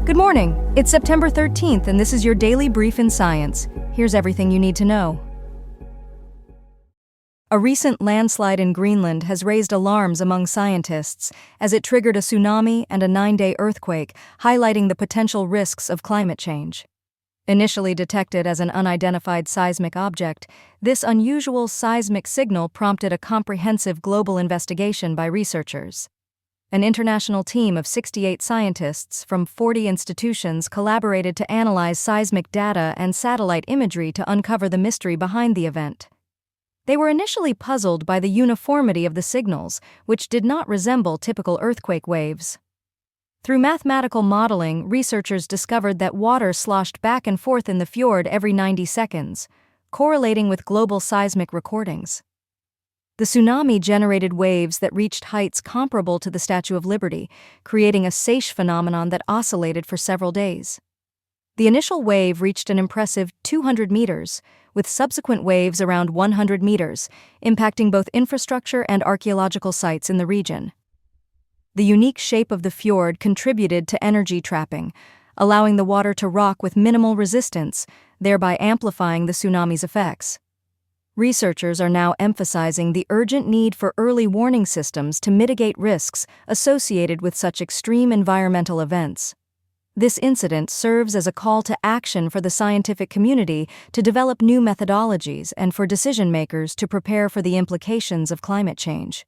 Good morning. It's September 13th, and this is your daily brief in science. Here's everything you need to know. A recent landslide in Greenland has raised alarms among scientists as it triggered a tsunami and a 9-day earthquake, highlighting the potential risks of climate change. Initially detected as an unidentified seismic object, this unusual seismic signal prompted a comprehensive global investigation by researchers. An international team of 68 scientists from 40 institutions collaborated to analyze seismic data and satellite imagery to uncover the mystery behind the event. They were initially puzzled by the uniformity of the signals, which did not resemble typical earthquake waves. Through mathematical modeling, researchers discovered that water sloshed back and forth in the fjord every 90 seconds, correlating with global seismic recordings. The tsunami generated waves that reached heights comparable to the Statue of Liberty, creating a seiche phenomenon that oscillated for several days. The initial wave reached an impressive 200 meters, with subsequent waves around 100 meters, impacting both infrastructure and archaeological sites in the region. The unique shape of the fjord contributed to energy trapping, allowing the water to rock with minimal resistance, thereby amplifying the tsunami's effects. Researchers are now emphasizing the urgent need for early warning systems to mitigate risks associated with such extreme environmental events. This incident serves as a call to action for the scientific community to develop new methodologies and for decision-makers to prepare for the implications of climate change.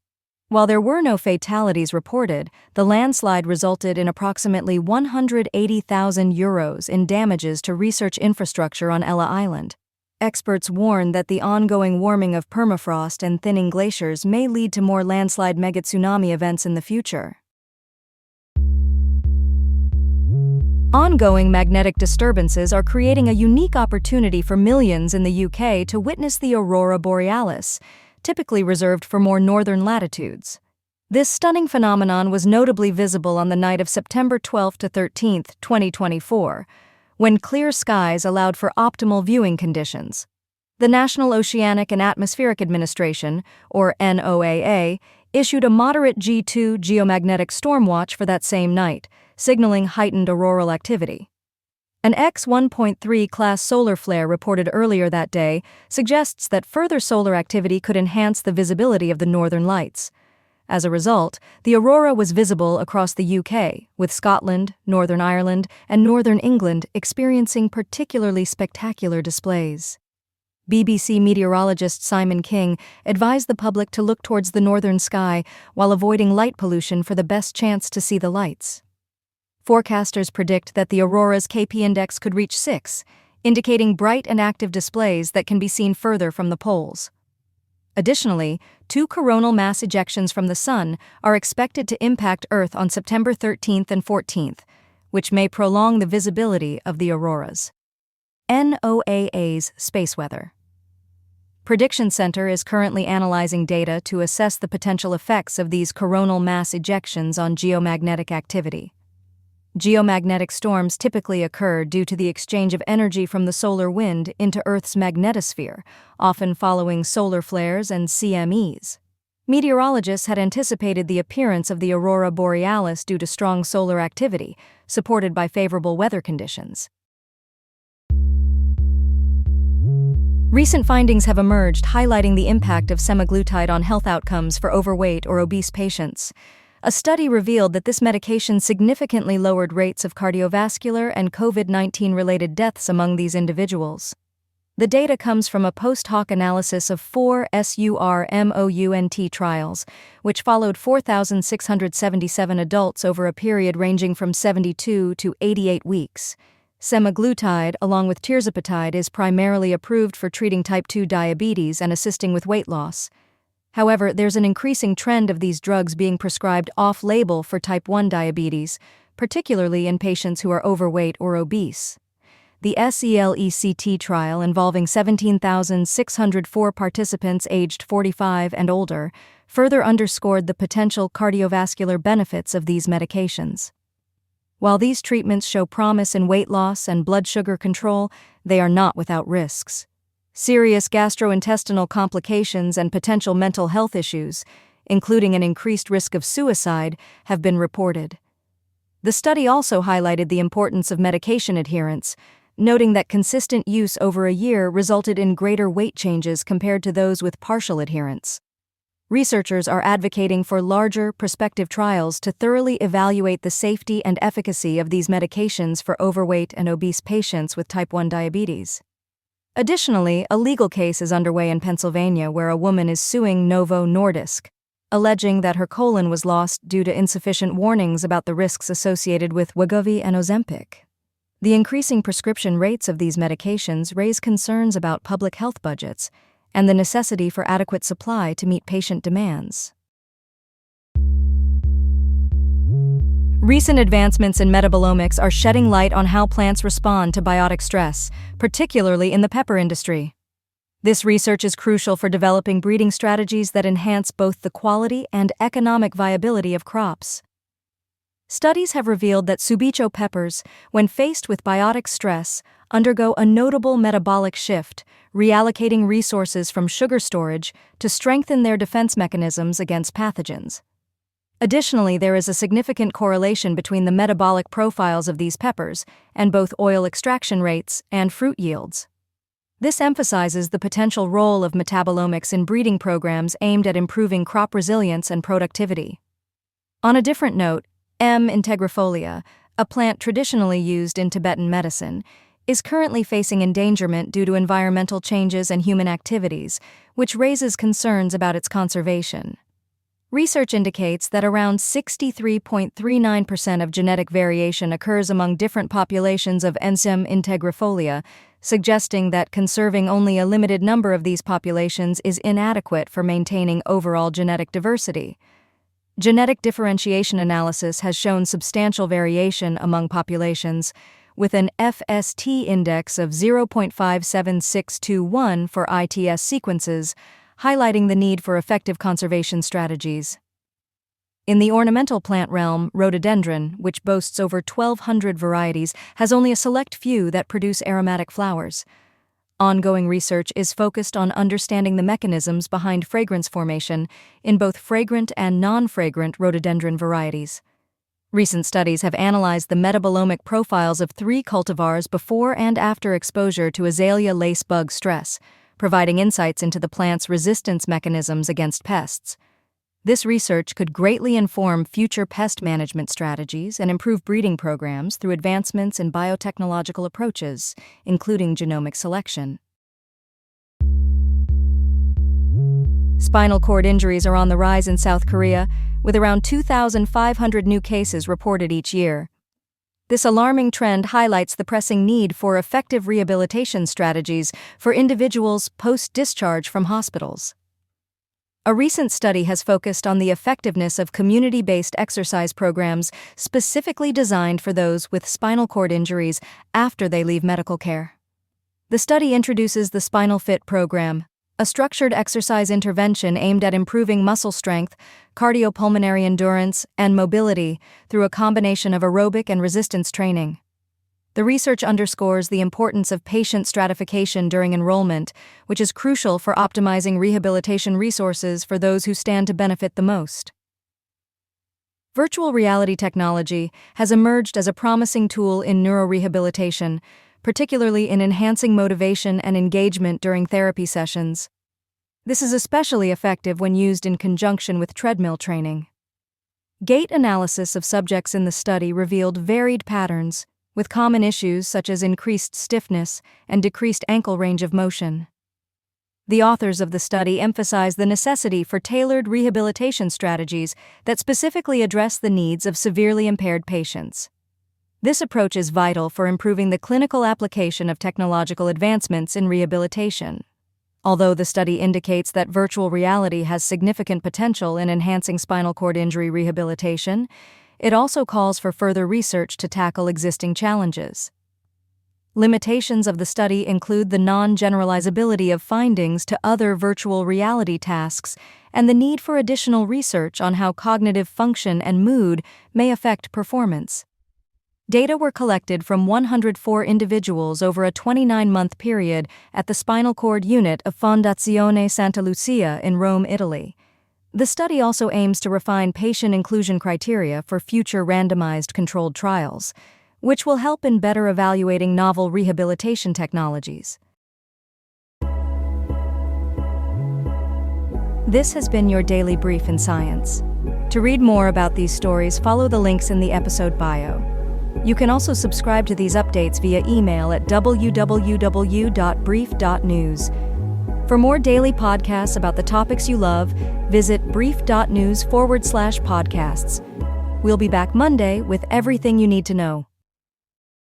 While there were no fatalities reported, the landslide resulted in approximately €180,000 in damages to research infrastructure on Ella Island. Experts warn that the ongoing warming of permafrost and thinning glaciers may lead to more landslide megatsunami events in the future. Ongoing magnetic disturbances are creating a unique opportunity for millions in the UK to witness the Aurora Borealis, typically reserved for more northern latitudes. This stunning phenomenon was notably visible on the night of September 12 to 13, 2024, when clear skies allowed for optimal viewing conditions. The National Oceanic and Atmospheric Administration, or NOAA, issued a moderate G2 geomagnetic storm watch for that same night, signaling heightened auroral activity. An X-1.3 class solar flare reported earlier that day suggests that further solar activity could enhance the visibility of the northern lights. As a result, the aurora was visible across the UK, with Scotland, Northern Ireland, and Northern England experiencing particularly spectacular displays. BBC meteorologist Simon King advised the public to look towards the northern sky while avoiding light pollution for the best chance to see the lights. Forecasters predict that the aurora's KP index could reach 6, indicating bright and active displays that can be seen further from the poles. Additionally, 2 coronal mass ejections from the Sun are expected to impact Earth on September 13th and 14th, which may prolong the visibility of the auroras. NOAA's space weather. Prediction Center is currently analyzing data to assess the potential effects of these coronal mass ejections on geomagnetic activity. Geomagnetic storms typically occur due to the exchange of energy from the solar wind into Earth's magnetosphere, often following solar flares and CMEs. Meteorologists had anticipated the appearance of the Aurora Borealis due to strong solar activity, supported by favorable weather conditions. Recent findings have emerged highlighting the impact of semaglutide on health outcomes for overweight or obese patients. A study revealed that this medication significantly lowered rates of cardiovascular and COVID-19-related deaths among these individuals. The data comes from a post-hoc analysis of 4 SURMOUNT trials, which followed 4,677 adults over a period ranging from 72 to 88 weeks. Semaglutide, along with tirzepatide, is primarily approved for treating type 2 diabetes and assisting with weight loss. However, there's an increasing trend of these drugs being prescribed off-label for type 1 diabetes, particularly in patients who are overweight or obese. The SELECT trial, involving 17,604 participants aged 45 and older, further underscored the potential cardiovascular benefits of these medications. While these treatments show promise in weight loss and blood sugar control, they are not without risks. Serious gastrointestinal complications and potential mental health issues, including an increased risk of suicide, have been reported. The study also highlighted the importance of medication adherence, noting that consistent use over a year resulted in greater weight changes compared to those with partial adherence. Researchers are advocating for larger, prospective trials to thoroughly evaluate the safety and efficacy of these medications for overweight and obese patients with type 1 diabetes. Additionally, a legal case is underway in Pennsylvania where a woman is suing Novo Nordisk, alleging that her colon was lost due to insufficient warnings about the risks associated with Wegovy and Ozempic. The increasing prescription rates of these medications raise concerns about public health budgets and the necessity for adequate supply to meet patient demands. Recent advancements in metabolomics are shedding light on how plants respond to biotic stress, particularly in the pepper industry. This research is crucial for developing breeding strategies that enhance both the quality and economic viability of crops. Studies have revealed that subicho peppers, when faced with biotic stress, undergo a notable metabolic shift, reallocating resources from sugar storage to strengthen their defense mechanisms against pathogens. Additionally, there is a significant correlation between the metabolic profiles of these peppers and both oil extraction rates and fruit yields. This emphasizes the potential role of metabolomics in breeding programs aimed at improving crop resilience and productivity. On a different note, M. integrifolia, a plant traditionally used in Tibetan medicine, is currently facing endangerment due to environmental changes and human activities, which raises concerns about its conservation. Research indicates that around 63.39% of genetic variation occurs among different populations of M. integrifolia, suggesting that conserving only a limited number of these populations is inadequate for maintaining overall genetic diversity. Genetic differentiation analysis has shown substantial variation among populations, with an FST index of 0.57621 for ITS sequences, highlighting the need for effective conservation strategies. In the ornamental plant realm, rhododendron, which boasts over 1,200 varieties, has only a select few that produce aromatic flowers. Ongoing research is focused on understanding the mechanisms behind fragrance formation in both fragrant and non-fragrant rhododendron varieties. Recent studies have analyzed the metabolomic profiles of 3 cultivars before and after exposure to azalea lace bug stress, providing insights into the plant's resistance mechanisms against pests. This research could greatly inform future pest management strategies and improve breeding programs through advancements in biotechnological approaches, including genomic selection. Spinal cord injuries are on the rise in South Korea, with around 2,500 new cases reported each year. This alarming trend highlights the pressing need for effective rehabilitation strategies for individuals post-discharge from hospitals. A recent study has focused on the effectiveness of community-based exercise programs specifically designed for those with spinal cord injuries after they leave medical care. The study introduces the Spinal Fit program, a structured exercise intervention aimed at improving muscle strength, cardiopulmonary endurance, and mobility through a combination of aerobic and resistance training. The research underscores the importance of patient stratification during enrollment, which is crucial for optimizing rehabilitation resources for those who stand to benefit the most. Virtual reality technology has emerged as a promising tool in neurorehabilitation, particularly in enhancing motivation and engagement during therapy sessions. This is especially effective when used in conjunction with treadmill training. Gait analysis of subjects in the study revealed varied patterns, with common issues such as increased stiffness and decreased ankle range of motion. The authors of the study emphasize the necessity for tailored rehabilitation strategies that specifically address the needs of severely impaired patients. This approach is vital for improving the clinical application of technological advancements in rehabilitation. Although the study indicates that virtual reality has significant potential in enhancing spinal cord injury rehabilitation, it also calls for further research to tackle existing challenges. Limitations of the study include the non-generalizability of findings to other virtual reality tasks and the need for additional research on how cognitive function and mood may affect performance. Data were collected from 104 individuals over a 29-month period at the spinal cord unit of Fondazione Santa Lucia in Rome, Italy. The study also aims to refine patient inclusion criteria for future randomized controlled trials, which will help in better evaluating novel rehabilitation technologies. This has been your daily brief in science. To read more about these stories, follow the links in the episode bio. You can also subscribe to these updates via email at www.brief.news. For more daily podcasts about the topics you love, visit brief.news/podcasts. We'll be back Monday with everything you need to know.